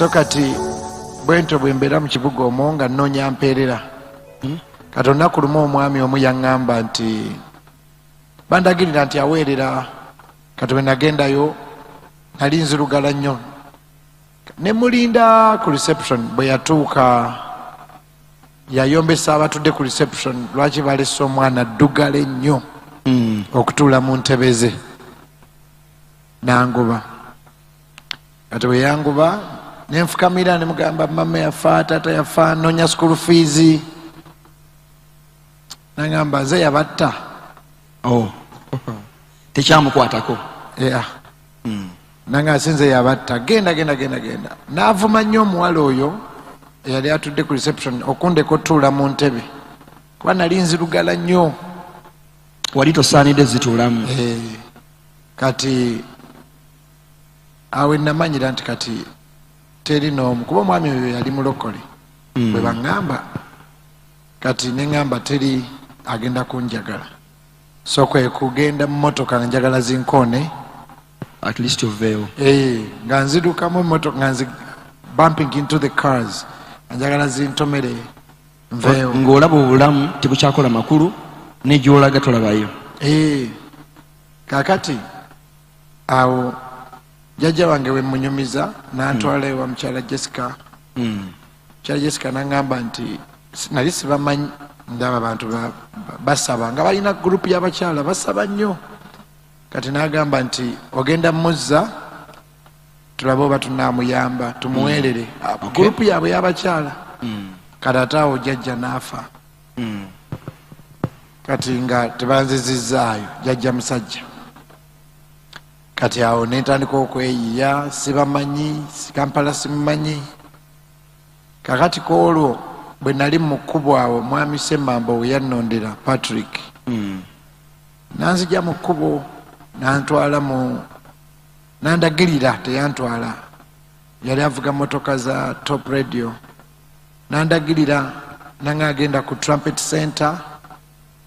so kati bwento bwembeera mu kibuga omwo nga nnoonya mpeerera kati olunaku lumu omwami omu yaŋŋamba nti bandagirira nti aweerera kati bwe nagendayo nali nzirugala nnyo ne mulinda ku reception bwe yatuuka yayombesa abatudde ku reception lwaki balese omwana ddugala ennyo okutuula mu ntebe ze nanguba kati bwe yanguba nenfukamira ne mugamba mama yafa taata yafa noonya school fees nangamba nze yabatta tekyamukwatako nanga sinze yabatta genda n'avuma nnyo omuwala oyo eyali atudde ku reception okundeka otuula mu ntebe kuba nali nzirugala nnyo wali tosaanidde zituulamu kati awe namanyira nti kati teri n'omu kuba omwami oyo yali mulokole bwe baŋŋamba kati neŋŋamba teri agenda kunjagala so kwe kugenda mu motoka nga njagala zinkoone at least oveewo nga nzidukamu motoka nga nzi bumping into the cars njagala zintomere nveewo ng'olaba obulamu tebukyakola makulu ne gy'olaga tolabayo kakati awo jjajja wange we munyumiza n'antwala ewa mukyala Jessica mukyala Jessica n'aŋŋamba nti nali sibamanyi ndaba abantu basaba nga balina gurupu y'abakyala basaba nnyo kati n'agamba nti ogenda muzza tulabe oba tunaamuyamba tumuweerere gurupu yaabwe y'abakyala kati ate awo jjajja n'afa kati nga tebanzizizaayo jjajja Musajja kati awo nentandika okweyiya sibamanyi Kampala simumanyi kakati koolwo bwe nali mu kkubo awo mwami Semmambo we yannondera Patrick nanzija mu kkubo nantwala mu nandagirira teyantwala yali avuga motoka za Top Radio nandagirira nanga agenda ku Trumpet Center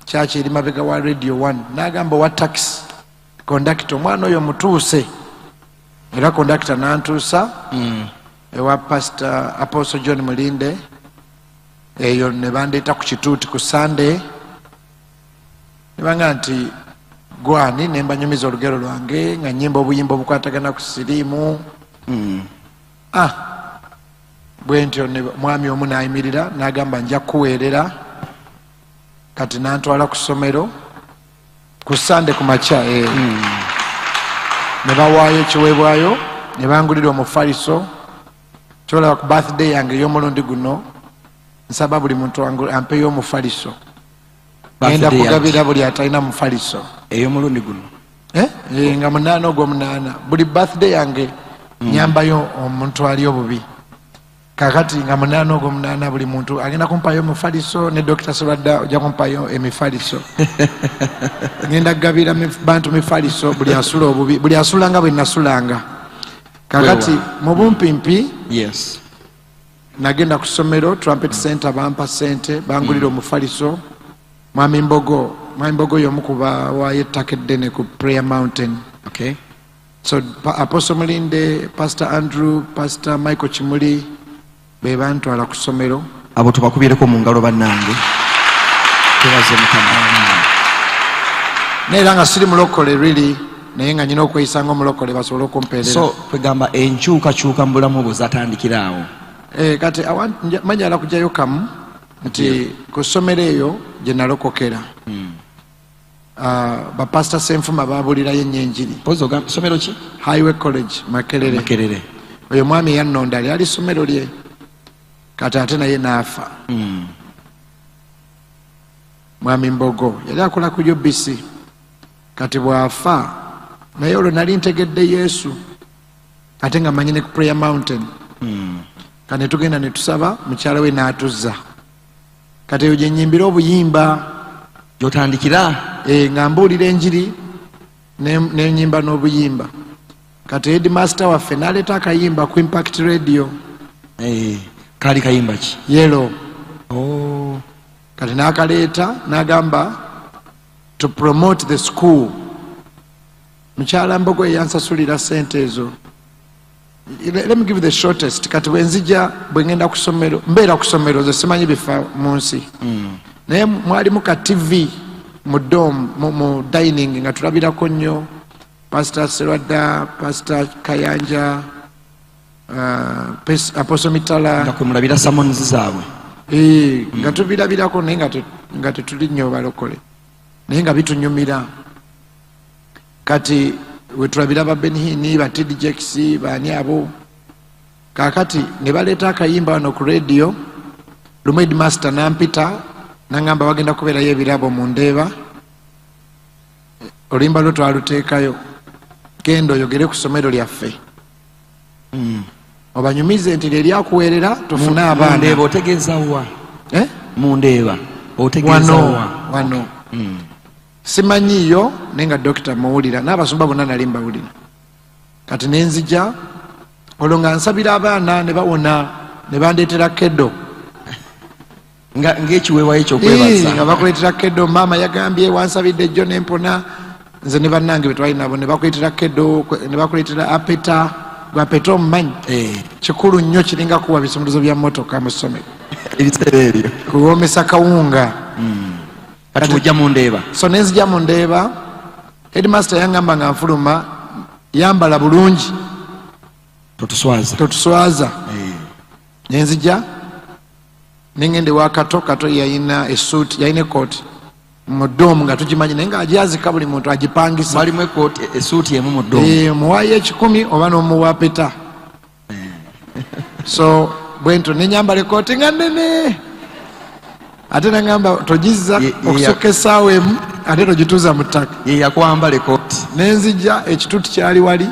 kyaki eri mabega wa Radio 1 nagamba wa taxi kondakita omwana oyo mutuuse era kondakita nantuusa ewa Pastor Apostle John Mulinde eyo ne bandeeta ku kituuti ku Sunday ne banga nti gwani ne mbanyumiza olugero lwange nga nnyimba obuyimba obukwatagana ku Siriimu bwe ntyo mwami omu n'ayimirira n'agamba nja kuweerera kati nantwala ku ssomero ku Sunday ku makya ne bawaayo ekiweebwayo ne bangulira omufaliso kyolaba ku birthday yange ey'omulundi guno nsaba buli muntu ampeyo omufaliso genda kugabira buli atalina mufaliso ey'omulundi guno nga munaana ogw'omunaana buli birthday yange nyambayo omuntu ali obubi kakati nga munaana ogw'omunaana buli muntu agenda kumpayo omufaliso ne Dr. Soladda ojja kumpayo emifaliso ngenda kugabira bantu mifaliso buli asula obubi buli asulanga bwe nasulanga kakati mu bumpimpi nagenda ku ssomero Trumpet Center bampa sente bangulira omufaliso mwami mbogo y'omu ku bawaayo ettaka eddene ku Prayer Mountain so Apostle Mulinde Pastor Andrew Pastor Michael Kimuli be bantwala ku ssomero abo tubakubireko mu ngalo bannange tebaze Mukama neera nga siri mulokole really naye nga nyina okweyisa ng'omulokole basobole okumpeerera so kwegamba enkyukakyuka mu bulamu bwe zatandikira awo kati manyala kujjayo kamu nti ku ssomero eyo gye nalokokera bapasita Senfuma baabulirayo ennyenjiri ssomero ki Highway College Makerere oyo mwami eyannonda lyali ssomero lye kati ate naye n'afa mwami Mbogo yali akola ku UBC kati bw'afa naye olwo nali ntegedde Yesu ate nga manyi ne ku Prayer Mountain kati ne tugenda ne tusaba mukyala we n'atuzza kati eyo gye nnyimbira obuyimba gy'otandikira nga mbuulira enjiri n'ennyimba n'obuyimba kati headmaster waffe n'aleeta akayimba ku Impact Radio kaali kayimba ki yellow kati n'akaleeta n'agamba to promote the school mukyala Mbogo eyansasulira sente ezo let me give you the shortest. Kati wenzija bwengenda ku ssomero mbeera ku ssomero ze simanyi bifa mu nsi naye mwalimu ka TV mu dom mu dining nga tulabirako nnyo Pastor Serwadda, Pastor Kayanja, Apostle Mitala nga kumulabira summons zaabwe nga tubirabirako naye nga tetuli nnyo balokole naye nga bitunyumira kati wetulabira ba Benihini ba Td Jakes bani abo kakati ne baleeta akayimba wano ku radio lumu headmaster nampita nangamba bagenda kubeerayo ebirabo mu Ndeeba oluyimba lwo twaluteekayo genda oyogere ku ssomero lyaffe obanyumize nti lyeryakuweerera tufune abaana Ndeeba otegeeza wa mu Ndeeba otegeeza wa wano simanyiyo naye nga dokita muwulira n'abasumba bonna nali mbawulira kati nenzija olwo nga nsabira abaana ne bawona ne bandeetera kedo ng'ekiweewayo ekyokwebaza nga bakuleetera kedo maama yagambye wansabidde jjo nempona nze ne bannange betwali nabo ne bakuleetera kedo ne bakuleetera apeta gwapeta omumanyi kikulu nnyo kiringa kuwa bisumuluzo bya mmotoka mu ssomero ebiseera ebyo kuwomesa kawunga kati ojja mu Ndeeba so nenzija mu Ndeeba headmaster yangamba nga nfuluma yambala bulungi totuswaza nenzija nengende wakato kato yayina esuit yayina ekoti mu doomu nga tugimanyi naye nga agyazika buli muntu agipangisa mwalimu ekoti esuuti emu mu doomu muwaayo 10 oba n'omuwa peta so bwento nenyambala ekoti nga nene ate nangamba togizza okusoka essaawa emu ate togituuza mu ttaka ye yakwambala ekoti nenzija ekituuti kyali wali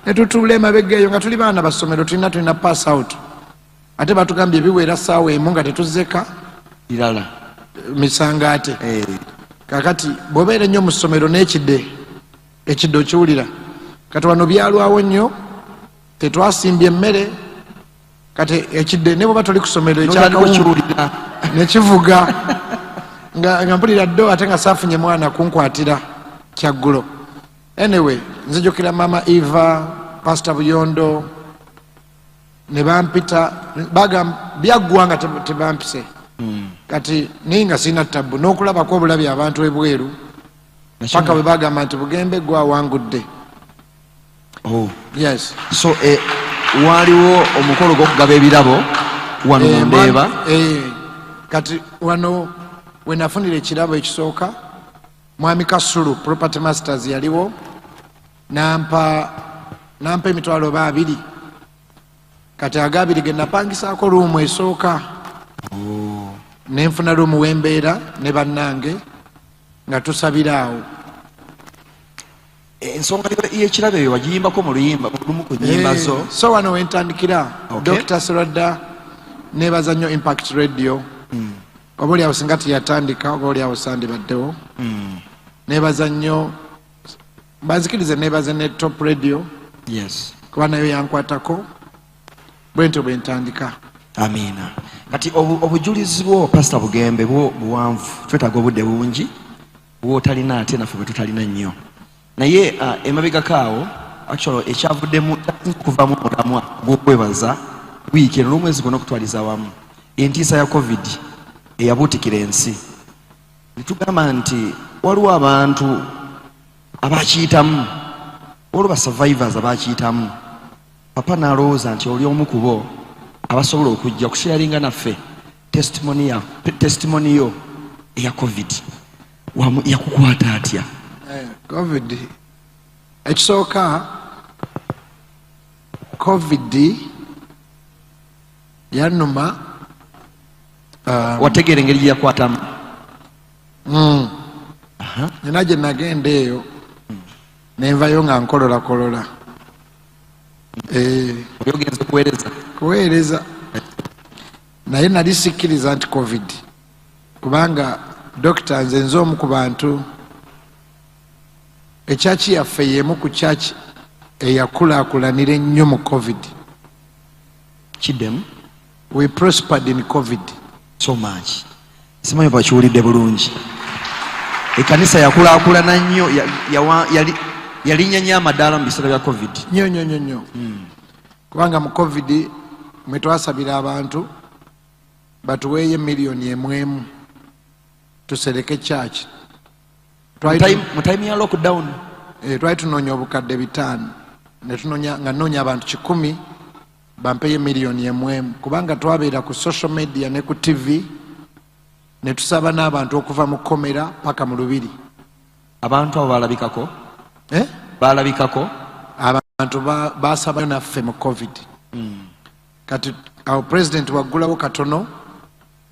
netutuula emabega eyo nga tuli baana basomero tulina pass out ate batugambye ebiwera ssaawa emu nga tetuzeka irala misangaate kakati bw'obeera ennyo mu ssomero n'ekidde okiwulira kati wano byalwawo nnyo tetwasimbye emmere kati ekidde ne bw'oba toli ku ssomero ekyakawulira nekivuga nga mpulira ddo ate nga saafunye mwana kunkwatira kyaggulo anyway nzijukira mama Eva Pastor Buyondo ne bampita byaggwa nga tebampise kati naye nga sirina ttabu n'okulabako obulabi abantu ebweru paka bwe bagamba nti Bugembe gwawangudde yes so waliwo omukolo gw'okugaba ebirabo wano mu Ndeeba kati wano we nafunira ekirabo ekisooka mwami Kasulu property masters yaliwo nampa emitwalo 2 kati agabiri ge napangisaako ruumu esooka nenfuna ruumu wembeera ne bannange nga tusabira awo ensonga y'ekirabo eyo wagiyimbako mu luyimba lumu ku nnyimba zo so wano wentandikira Dr. Serwadda nebaza nnyo Impact Radio oba oliawo singa teyatandika oba oliawo sandibaddewo nebaza nnyo banzikirize nebaze ne Top Radio kuba nayo yankwatako bwentyo bwentandika amiina kati obujulizi bwo Pastor Bugembe bwo buwanvu twetaaga obudde bungi bwotalina ate naffe bwe tutalina nnyo naye emabegako awo actually ekyavuddemu kuvamu mulamwa gw'okwebaza wiiki eno n'omwezi gwonna okutwaliza wamu entiisa ya covid eyabuutikira ensi netugamba nti waliwo abantu abakiyitamu waliwo basurvivors abakiyitamu papa n'alowooza nti oli omu ku bo abasobola okujja okusharinga naffe testimony yo eya covid yakukwata atya covid ekisooka covid yanuma wategeera engeri gye yakwatamu nina gye nagenda eyo nenvayo nga nkololakolola ogenze kuweereza naye nali sikkiriza nti covid kubanga dokita nze omu ku bantu ekyaki yaffe yemu ku kyaki eyakulaakulanira ennyo mu covid kiddemu we prospered in covid so much simanyi bakiwulidde bulungi ekkanisa yakulaakulana nnyo yalinnya nnyo amadaala mu biseera bya covid nnyo kubanga mu covid mwe twasabira abantu batuweeyo miliyoni emwemu tusereke church mu time ya lockdown twali tunoonya obukadde 5 ne tunoonya nga noonya abantu 100 bampeyo miliyoni emwemu kubanga twabeera ku social media ne ku TV ne tusaba n'abantu okuva mu komera paka mu lubiri. Abantu abo balabikako balabikako abantu basaba naffe mu covid kati awo president waggulawo katono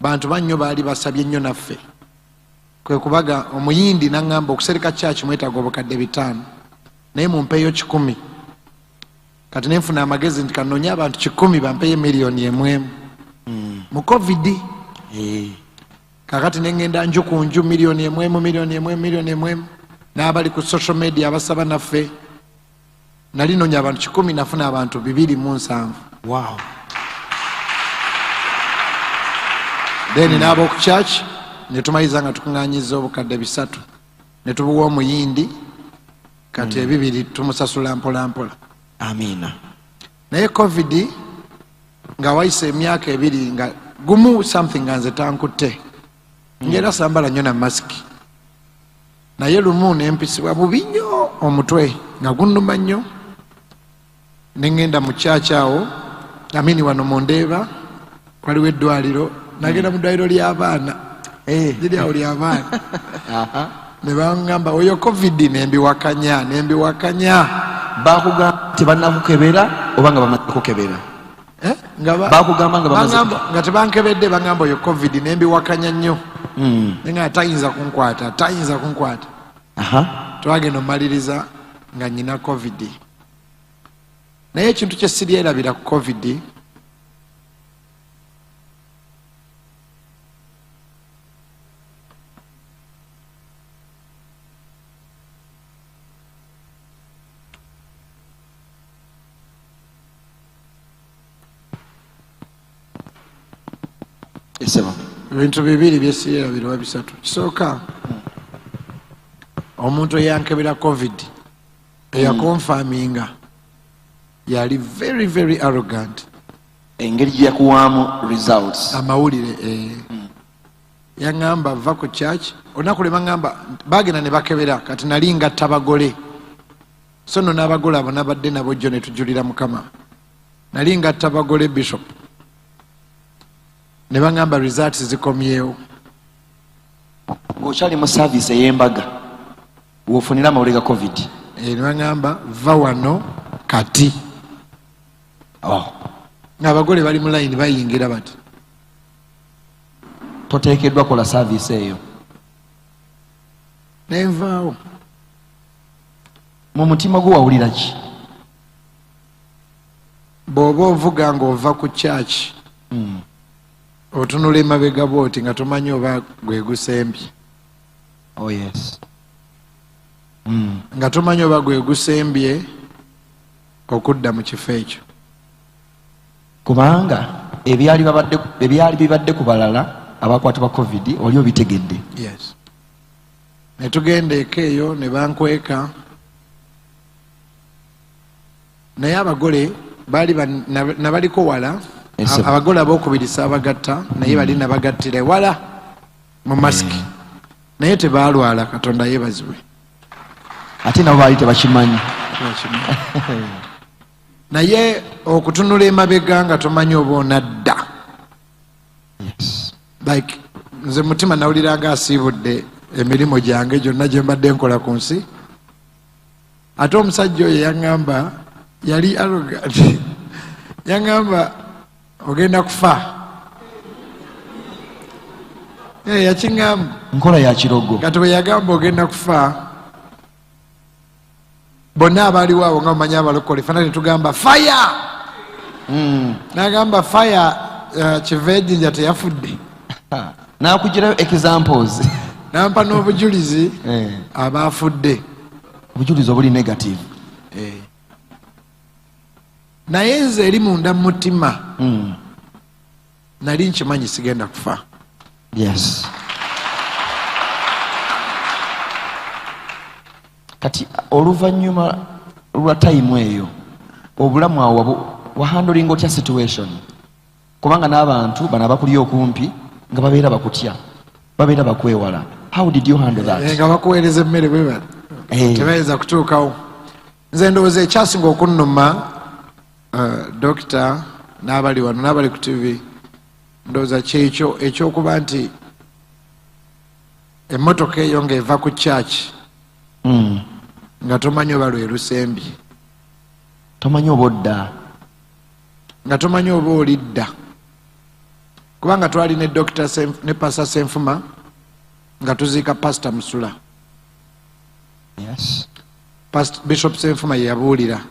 bantu bannyo baali basabye nnyo naffe kwe kubaga omuyindi n'angamba okusereka church mwetaaga obukadde 5 naye mumpeeyo 10 kati nenfuna amagezi nti kanoonya abantu 10 bampeeyo miliyoni emwemu mu covid kakati nengenda nju ku nju miliyoni emwemu n'abali ku social media abasaba naffe nali noonya abantu 10 nafuna abantu 207. Wow. Then n'ab'oku church ne tumayiza nga tukuŋŋaanyiza obukadde 3 ne tubuwa omuyindi kati ebibiri tumusasula mpola mpola. Amina. Naye covid nga wayise emyaka 2 nga gumu something nga nze tankutte ngera sambala nnyo na masiki naye lumu nempisibwa bubi nnyo omutwe nga gunnuma nnyo nengenda mu church awo amini wano mundeeba waliwo eddwaliro nagenda mu ddwaliro ly'abaana liri awo ly'abaana ne baŋŋamba oyo covid nembiwakanya bakugamba tebannakukebera oba nga bamaze kukebera bakugamba nga tebankebedde baŋŋamba oyo covid nembiwakanya nnyo nga tayinza kunkwata twagenda omaliriza nga nyina covid naye ekintu kye siryerabira ku covid ebintu bibiri byesirerabira oba 3. Kisooka omuntu eyankebera covid eyakonfaminga yali very very arrogant engeri gyeyakuwaamu results amawulire yaŋŋamba va ku church olunaku lwe baŋŋamba bagenda ne bakebera kati nali ngatta bagole so nno n'abagole abo nabadde nabo jjo ne tujulira Mukama nali ngatta bagole bishop ne baŋŋamba results zikomyewo ng'okyali mu service ey'embaga wofunira amawulire ga covid ne baŋŋamba va wano kati ng'abagole bali mu line bayingira bati toteekeddwa kola service eyo nenvaawo mu mutima gwo wawulira ki bw'oba ovuga ng'ova ku church otunula emabega bwoti nga tomanyi oba gwe gusembye nga tomanyi oba gwe gusembye okudda mu kifo ekyo kubanga ebyali bibadde ku balala abakwata ba covid oli obitegedde. Ne tugenda eka eyo ne bankweka naye abagole baali nabaliko wala abagole abokubiri saabagatta naye bali nabagattira wala mu masiki naye tebaalwala Katonda yeebazibwe ate nabo baali tebakimanyi naye okutunula emabega nga tomanyi oba onadda like nze mutima nawuliranga asiibudde emirimu gyange gyonna gye mbadde nkola ku nsi ate omusajja oyo yaŋŋamba yali arrogant yaŋŋamba ogenda kufa yakiŋŋamba nkola ya kirogo kati bwe yagamba ogenda kufa bonna abaaliwo abo nga mumanyi abalokole fana netugamba fire nagamba fire kivejinja teyafudde nakugirayo examples nampa n'obujulizi abafudde obujulizi obuli negative naye nze eri munda mu mutima nali nkimanyi sigenda kufa. Kati oluvannyuma lwa time eyo obulamu awo wahandling otya situation kubanga n'abantu bano abakuli okumpi nga babeera bakutya babeera bakwewala. How did you handle that? Nga bakuweereza emmere bwe bati tebayinza kutuukawo. Nze ndowooza ekyasinga okunnuma dokita n'abali wano n'abali ku TV, ndowooza kyekyo ekyokuba nti emmotoka eyo ng'eva ku church nga tomanyi oba lwe lusembi, tomanyi oba odda, nga tomanyi oba olidda, kubanga twali ne Dr. ne Pastor Senfuma nga tuziika Pastor Musula. Yes. Bishop Senfuma ye yabuulira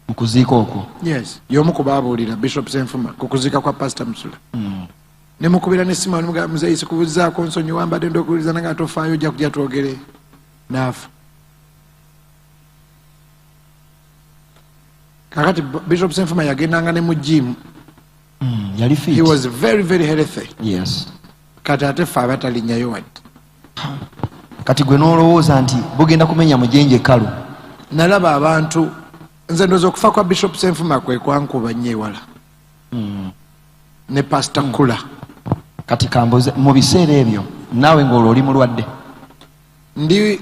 mu kuziika okwo. Yes, y'omu ku baabuulira Bishop Senfuma ku kuziika kwa Pastor Musula. Ne mukubira ne Simon muzeeyi sikubuzaako nsonyiwa mbadde ndokuwuliriza nange atofaayo ojja kujja twogere naafa. Kakati Bishop Senfuma yagendanga ne mu gym. Yali fit. He was very very healthy. Yes. Kati ate ffe abatalinyayo wadde. Kati gwe n'olowooza nti bugenda kumenya mujenje kalu. Nalaba abantu, nze ndowooza okufa kwa Bishop Senfuma kwe kwankuba nnyo ewala. Ne Pastor Kula. Kati kamboze mu biseera ebyo naawe ng'olwo oli mulwadde. Ndi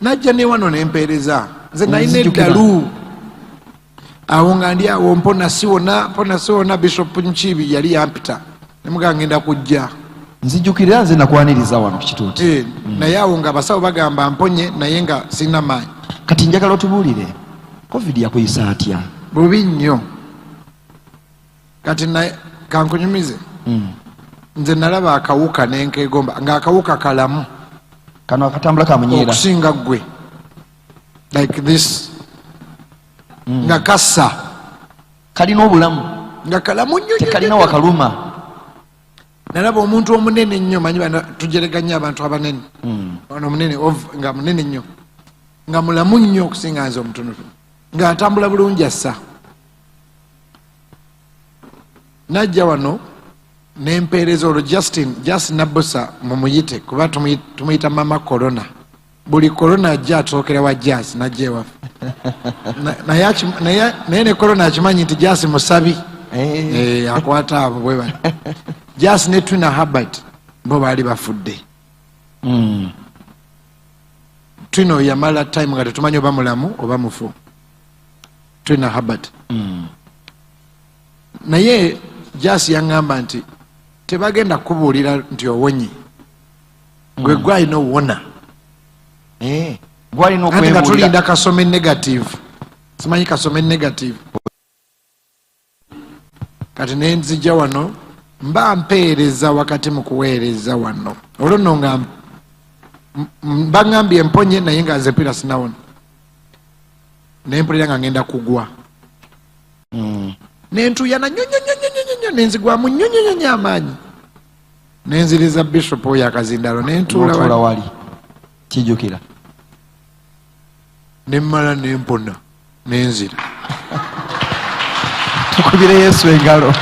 najja ne wano ne mpeereza. Nze nalina eddalu. Awo nga ndi awo mpona siwona Bishop Nchibi yali yampita. Ne mugaa ngenda kujja. Nzijjukira nze nakwaniriza wano ku kituuti. Naye awo nga abasawo bagamba mponye naye nga sina maanyi. Kati njagala otubuulire COVID yakuyisa atya? Bubi nnyo. Kati kankunyumize. Nze nalaba akawuka n'enkeegomba nga akawuka kalamu. Kano akatambula kamunyeera. Okusinga ggwe. Like this. Nga kassa. Kalina obulamu. Nga kalamu nnyo. Tekalina wakaluma. Nalaba omuntu omunene ennyo, manyi tujereganya abantu abanene. Ono omunene nga munene nnyo. Nga mulamu nnyo okusinga nze omutonotono. Nga atambula bulungi assa. Najja wano n'empeereza olwo Justin Nabusa mumuyite kuba tumuyita mama corona. Buli corona ajja atookera wa Jas najja ewaffe. Naye ne corona akimanyi nti Jas musabi. Akwata abo bwe bali. Jas ne Twina Herbert bo baali bafudde. Twina yamala time nga tetumanyi oba mulamu oba mufu. Twina Herbert. Naye Jas yaŋŋamba nti tebagenda kubuulira nti owonye. Gwe gwalina owona. Gwalina okwewulira. Nga tulinda kasome negative. Simanyi kasome negative. Kati ne nzija wano mba mpeereza wakati mu kuweereza wano. Olwo nno nga baŋŋambye emponye naye nga nze mpira sinawona. Ne mpulira nga ngenda kugwa. Nentuyana nyonyonyonyonyonyo nenzigwamu nyonyonyonya amaanyi. Nenziriza Bishop oyo akazindalo nentuula wali. Kijjukira. Nemmala nempona nenzira. Tukubire Yesu engalo.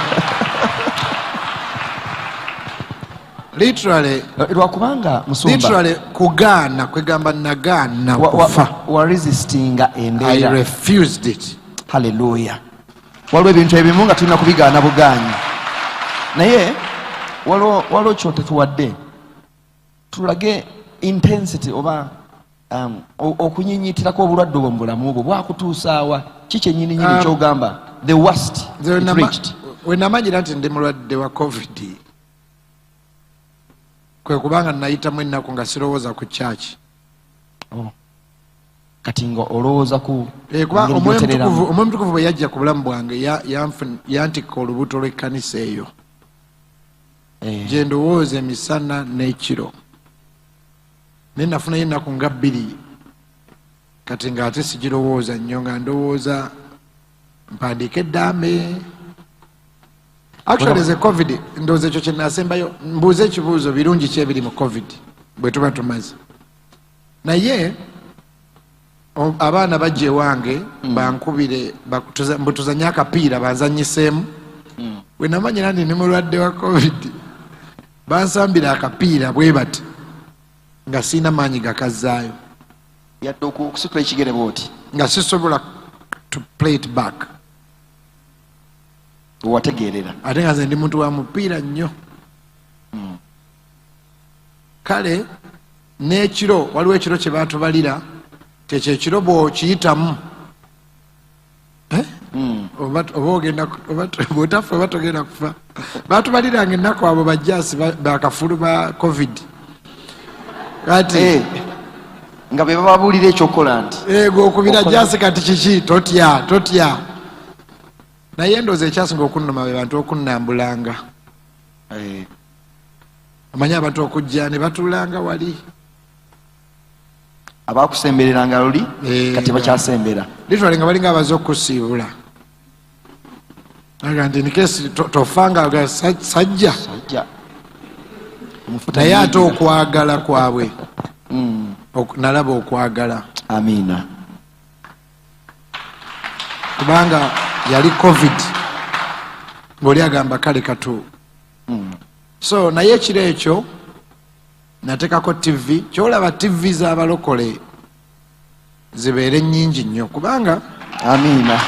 Literally lwakubanga musumba. Literally kugaana kwegamba nagaana kufa. Wa resistinga embeera. I refused it. Hallelujah. Waliwo ebintu ebimu nga tulina kubigaana bugaanyi. Naye waliwo kyotetuwadde tulage intensity oba okunyinyitirako obulwadde obwo mu bulamu obwo bwakutuusaawa ki kyennyininyini kyogamba the worst it reached. Wenamanyira nti ndi mulwadde wa COVID kwe kubanga nayitamu ennaku nga sirowooza ku church. Kati nga olowooza ku omwoyo mutukuvu bwe yajja ku bulamu bwange yantikka olubuto lw'ekkanisa eyo. Gye ndowooza emisana n'ekiro. Naye nafunayo ennaku nga 2 kati nga ate sigirowooza nnyo nga ndowooza mpandiika eddambe. Actually ze COVID ndowooza ekyo kye naasembayo mbuuze ekibuuzo birungi ki ebiri mu COVID bwe tuba tumaze. Naye abaana bajja ewange bankubire mbutuzanye akapiira banzanyiseemu. Bwe namanyira nti ndi mulwadde wa COVID bansambira akapiira bwe bati nga siina maanyi gakazzaayo. yadde okusitula ekigere bwoti nga sisobola to play it back. wewategeerera ate nga nze ndi muntu wa mupiira nnyo. Kale n'ekiro waliwo ekiro kye baatubalira tekyo ekiro bw'okiyitamu oba bwotafa oba togenda kufa. Baatubaliranga ennaku abo bajjaasi bakafulu ba covid kati nga be bababuulira ekyokukola nti gweokubira jjaasi kati kiki totya. Naye ndowooza ekyasinga okunnuma be bantu okunnambulanga. Omanyi abantu okujja ne batuulanga wali abakusembereranga luli kati bakyasembera litwale nga balinga abaze okusiibula aga nti nikesi tofanga sajja naye ate okwagala kwabwe nalaba okwagala. Amiina. Kubanga yali covid ng'oli agamba kale katu. So naye ekiro ekyo nateekako TV. Kyolaba TV z'abalokole zibeere nnyingi nnyo kubanga amiina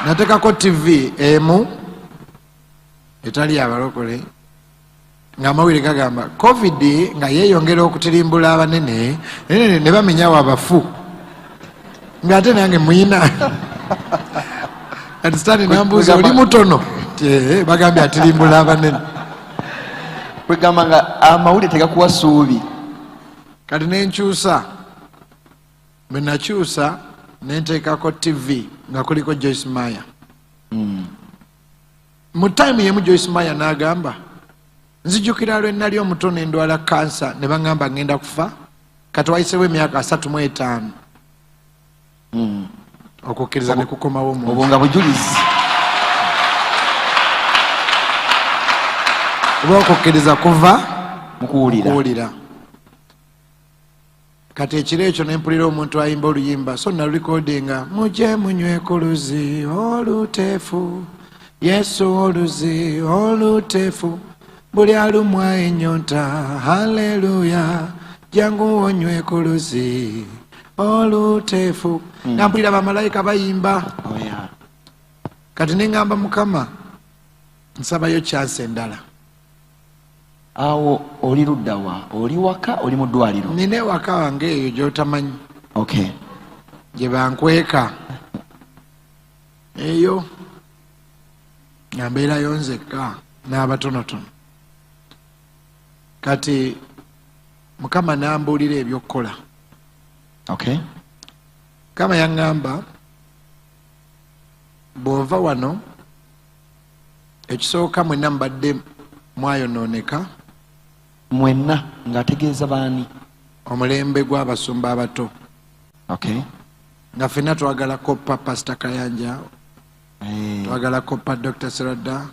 nateekako TV emu etali abalokole ng'amawulire gagamba covid nga yeeyongera okutirimbula abanene ne bamenyawo abafu ng'ate nange muyina kati sitaani nambuuza oli mutono bagambye atirimbula abanene kwegamba nga amawulire tegakuwa ssuubi. Kati nenkyusa bwe nakyusa nenteekako TV nga kuliko Joyce Meyer. Mu time yemu Joyce Meyer n'agamba nzijukira lwe nali omutono endwala kansa ne baŋŋamba ngenda kufa kati wayisewo emyaka 35 okukkiriza ne kukomawo mu obwo nga bujulizi oba okukkiriza kuva mu kuwulira. Kati ekiro ekyo ne mpulira omuntu ayimba oluyimba so nalulikodinga mujje munywe ku luzi oluteefu Yesu oluzi oluteefu buli alumwa ennyonta haleluya jangu onywe ku luzi oluteefu. Nampulira bamalayika bayimba. Kati neŋŋamba Mukama nsabayo chance endala. Awo oli luddawa? Oli waka oli mu ddwaliro? Nina waka wange eyo gy'otamanyi. Okay. Gye bankweka eyo nga mbeerayo nzekka n'abatonotono. Kati Mukama n'ambuulira eby'okkola. Okay. Mukama yaŋŋamba bw'ova wano ekisooka mwenna mubadde mwayonooneka. Mwenna ng'ategeeza baani? Omulembe gw'abasumba abato. Okay. Nga ffenna twagala koppa Pastor Kayanja, twagala koppa Dr. Serada,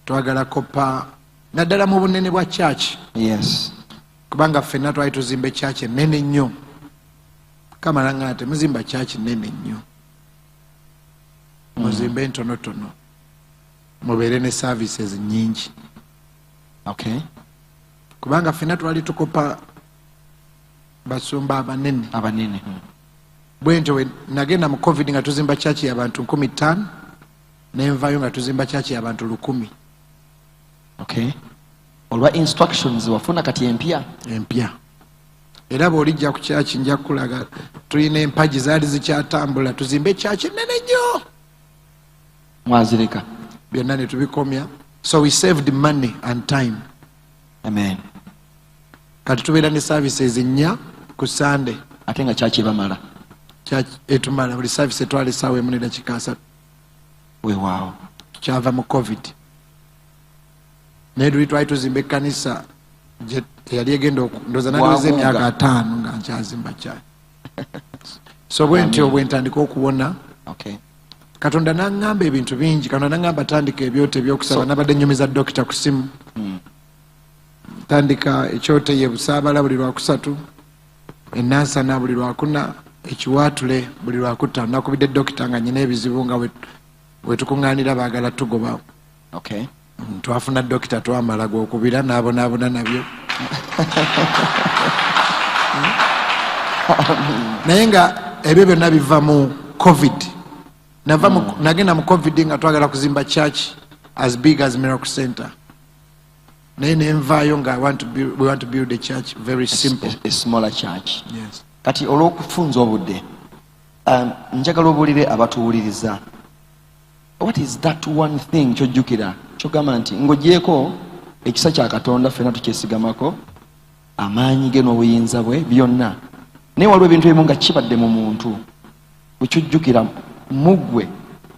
twagala koppa naddala mu bunene bwa church. Yes. Kubanga ffenna twali tuzimba church ennene nnyo. Kamala ng'ate muzimba church nnene nnyo. Muzimbe ntonotono. Mubeere ne services nnyingi. Okay. Kubanga ffenna twali tukopa basumba abanene. Bwe ntyo nagenda mu covid nga tuzimba church y'abantu 15 nenvayo nga tuzimba church y'abantu 1,000. Okay. Olwa instructions wafuna kati empya. Era bw'olijja ku church nja kulaga tulina empaji zaali zikyatambula tuzimbe church ennene nnyo. Mwazireka. Byonna ne tubikomya. So we saved money and time. Amen. Kati tubeera ne services 4 ku Sunday. Ate nga church ebamala. Church etumala buli service etwala essaawa emu n'eddakiika 3. Weewaawo. Kyava mu covid. Naye twali tuzimba ekkanisa eyali egenda ndowooza naliweza emyaka 5 nga nkyazimba church. So bwe ntandika okuwona. Okay. Katonda n'aŋŋamba ebintu bingi. Katonda n'aŋŋamba tandika ebyoto ebyokusaba nabadde nnyumiza dokita ku simu. Tandika ekyoto ye Busaabala buli Lwakusatu, Enansana buli Lwakuna, ekiwaatule buli Lwakutaano. Nakubidde dokita nga nyina ebizibu nga we tukuŋŋaanira baagala tugoba. Okay. Twafuna dokita twamala gwokubira n'abonaabona nabyo. naye nga ebyo byonna biva mu covid. Nagenda mu covid nga twagala kuzimba church as big as Miracle Center. Naye nenvaayo nga we want to build a church very simple. A smaller church. Yes. Kati olw'okufunza obudde njagala obuulire abatuwuliriza. What is that one thing kyojjukira kyogamba nti ng'ogyeko ekisa kya Katonda ffenna tukyesigamako amaanyi ge n'obuyinza bwe byonna, naye waliwo ebintu ebimu nga kibadde mu muntu bwe kyojjukira muggwe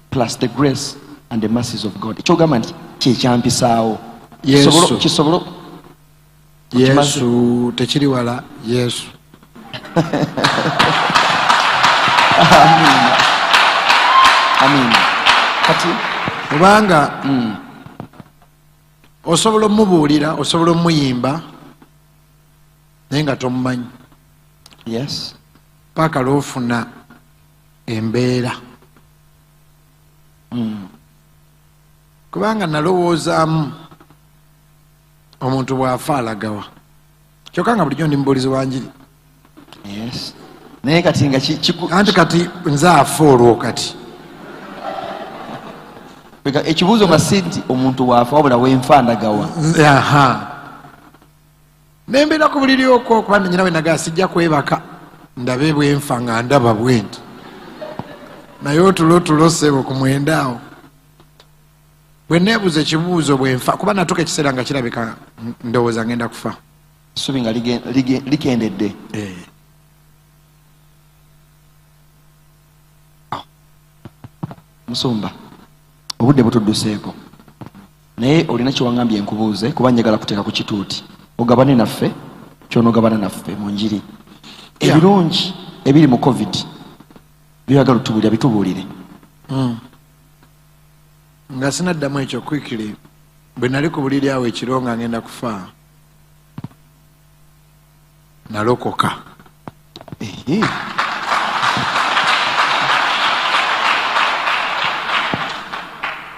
plus the grace and the mercies of God, ekyogamba nti kyekyampisaawo kisobola Yesu tekiri wala Yesu. Amin. Kati kubanga osobola omubuulira, osobola omuyimba naye nga tomumanyi. Yes. Paka lwofuna embeera. Kubanga nalowoozaamu omuntu bw'afa alagawa, kyokka nga bulijjo ndi mubuulizi wa njiri. Yes. Naye kati nga anti kati nze afa olwo kati ekibuuzo nga si nti omuntu bw'afa wabula wenfa ndagawa. Nembeera ku buliri okwo kubanga nyina we nagaa sijja kwebaka ndabe bwenfa nga ndaba bwenti, naye otulo sebo ku mwenda awo bwe neebuuza ekibuuzo bwenfa kuba natuuka ekiseera nga kirabika ndowooza ngenda kufa. Essubi nga likendedde. Musumba, obudde butudduseeko, naye olina kyewaŋŋambye nkubuuze kuba njagala kuteeka ku kituuti ogabane naffe kyonoogabana naffe mu njiri. Ebirungi ebiri mu covid byagala otubulira bitubuulire. Nga sinaddamu ekyo kwikiri bwe nali ku buliri awo ekiro nga ngenda kufa nalokoka.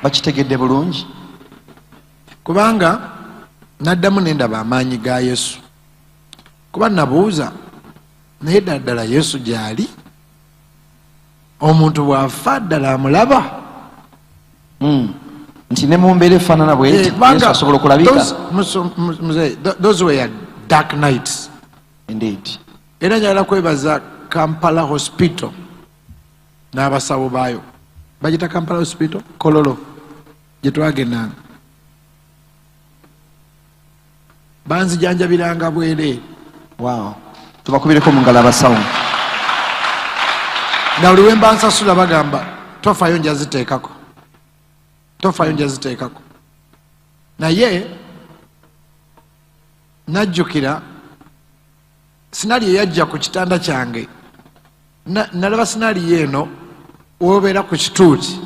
Bakitegedde bulungi kubanga naddamu nendaba amaanyi ga Yesu. Kuba nabuuza naye ddala Yesu gyali omuntu bw'afa ddala amulaba. Nti ne mu mbeera efaanana bwe nti Yesu asobola okulabika. Those were dark nights. Indeed. Era njagala kwebaza Kampala Hospital n'abasawo baayo. Bagita Kampala Hospital Kololo gye twagendanga. Banzijanjabiranga bwereere. Wow. Tubakubireko mu ngalo abasawo. Na buli we mba nsasula bagamba tofayo nja ziteekako. Tofayo nja ziteekako. Naye najjukira sinali eyajja ku kitanda kyange. Nalaba sinali eno wobeera ku kituuti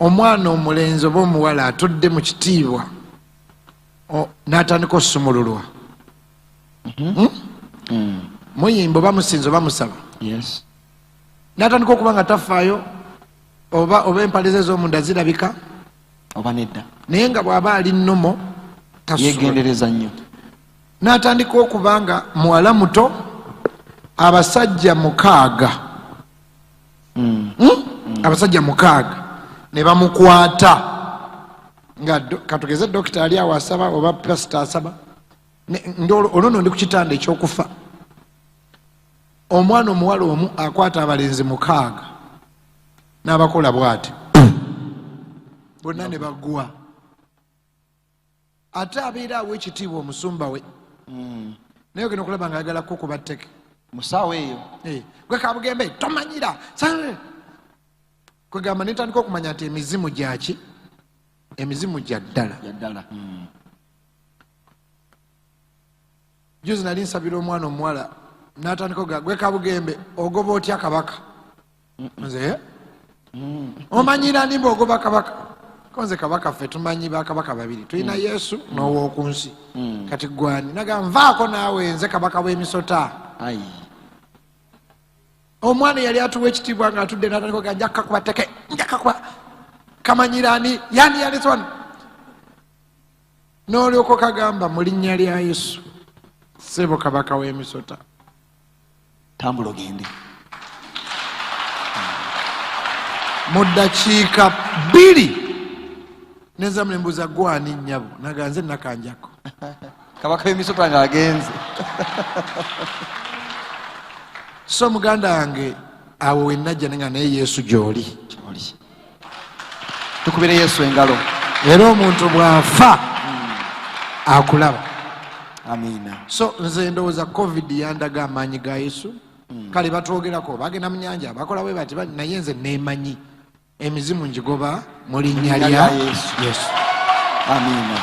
omwana omulenzi oba omuwala atudde mu kitiibwa n'atandika osumululwa. Muyimba oba musinza oba musaba. Yes. N'atandika okuba nga tafaayo oba empale ze ez'omunda zirabika oba nedda, naye nga bw'aba ali nnomo yegendereza nnyo. N'atandika okuba nga muwala muto, abasajja 6 abasajja 6 ne bamukwata nga katugeze dokita ali awo asaba oba pasita asaba olwono ndi ku kitanda ekyokufa. Omwana omuwala omu akwata abalenzi 6 n'abakola bw'ati bonna ne bagwa. Ate abeera awo ekitiibwa omusumba we naye ogenda okulaba nga ayagala kukuba tteke musaawo eyo. Gwe Kabugembe tomanyira kwegamba nentandika okumanya nti emizimu gyaki, emizimu gya ddala. Juzi nali nsabira omwana omuwala n'atandika oga gwe Kabugembe ogoba otya kabaka? Nze omanyira nimba ogoba kabaka? Konze kabaka ffe tumanyi bakabaka babiri, tulina Yesu n'ow'oku nsi. Kati gwani? Nagamba nvaako naawe nze kabaka w'emisota. Omwana yali atuwa ekitiibwa nga atudde n'atandika oga njakka kuba tteke, njakka kuba kamanyirani yani yaliswana. N'olyoka kagamba mu linnya lya Yesu sebo kabaka w'emisota tambula ogende. Mu ddakiika 2 neza mlembuza gwani nnyabo naganze nakanjako kabaka w'emisota ng'agenze. so muganda wange awo wenajja nenga naye Yesu gy'oli tukubire Yesu engalo era omuntu bw'afa akulaba. Amiina. So nze ndowooza covid yandaga amaanyi ga Yesu. Kale batwogerako bagenda mu nnyanja bakola bwe bati naye nze neemanyi emizimu njigoba mu linnya lya Yesu. Amiina.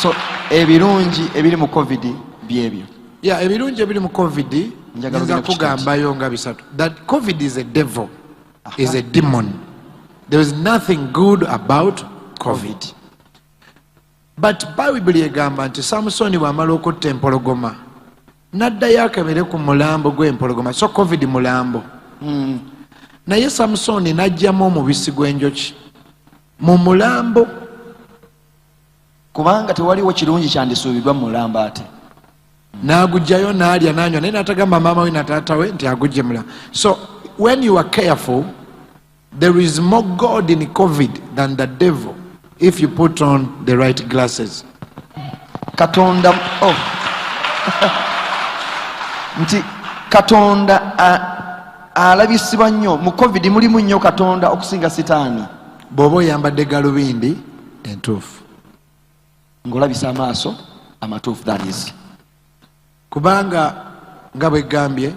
So ebirungi ebiri mu covid byebyo. Ebirungi ebiri mu covid nza kugambayo nga bisatu. That covid is a devil, is a demon. There is nothing good about covid. But Bible egamba nti Samusoni bw'amala okutta empologoma n'addayo akebere ku mulambo gw'empologoma. So covid mulambo. Naye Samusoni n'ajjamu omubisi gw'enjoki mu mulambo kubanga tewaliwo kirungi kyandisuubirwa mu mulambo ate. N'agujjayo n'alya n'anywa naye n'atagamba maama we na taata we nti agujje mulambo. So when you are careful, there is more God in COVID than the devil if you put on the right glasses. Katonda nti Katonda alabisibwa nnyo mu covid mulimu nnyo Katonda okusinga sitaani bw'oba oyambadde galubindi entuufu ng'olabisa amaaso amatuufu. That is kubanga nga bwe gambye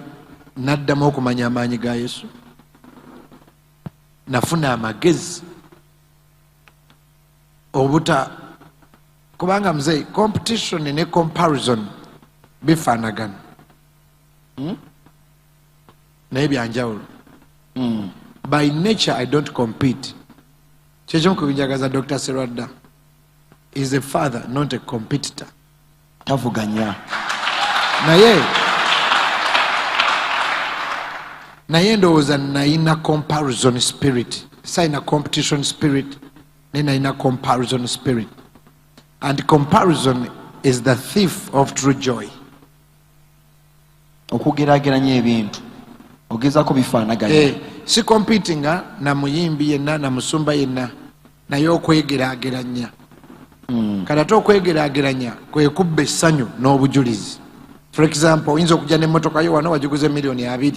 naddamu okumanya amaanyi ga Yesu, nafuna amagezi obuta kubanga mzee competition ne comparison bifaanagana naye byanjawulo. By nature I don't compete. Kyekyo kubinjagaza Dr. Serwadda is a father, not a competitor. Tavuganya. Naye ndowooza nayina comparison spirit. Sayina competition spirit. Nayina comparison spirit. And comparison is the thief of true joy. Okugeraageranya ebintu ogezaako bifaanaganya. Si competing na muyimbi yenna na musumba yenna naye okwegeraageranya. Kati ate okwegeraageranya kwe kubba essanyu n'obujulizi. For example, oyinza okujja n'emmotoka yo wano wagiguze $2,000,000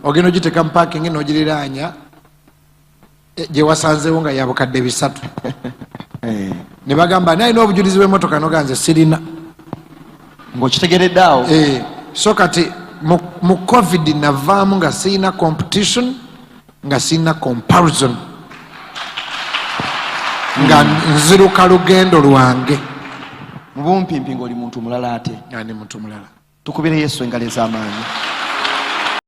ogenda ogiteeka mu parking n'ogiriraanya gye wasanzeewo nga ya bukadde 3 ne bagamba naye n'obujulizi bw'emmotoka noganze sirina ng'okitegeredde awo. So kati mu covid navaamu nga sirina competition nga sirina comparison nga nziruka lugendo lwange mu bumpimpi ng'oli muntu mulala ate. Ani muntu mulala. Tukubire Yesu engalo ez'amaanyi.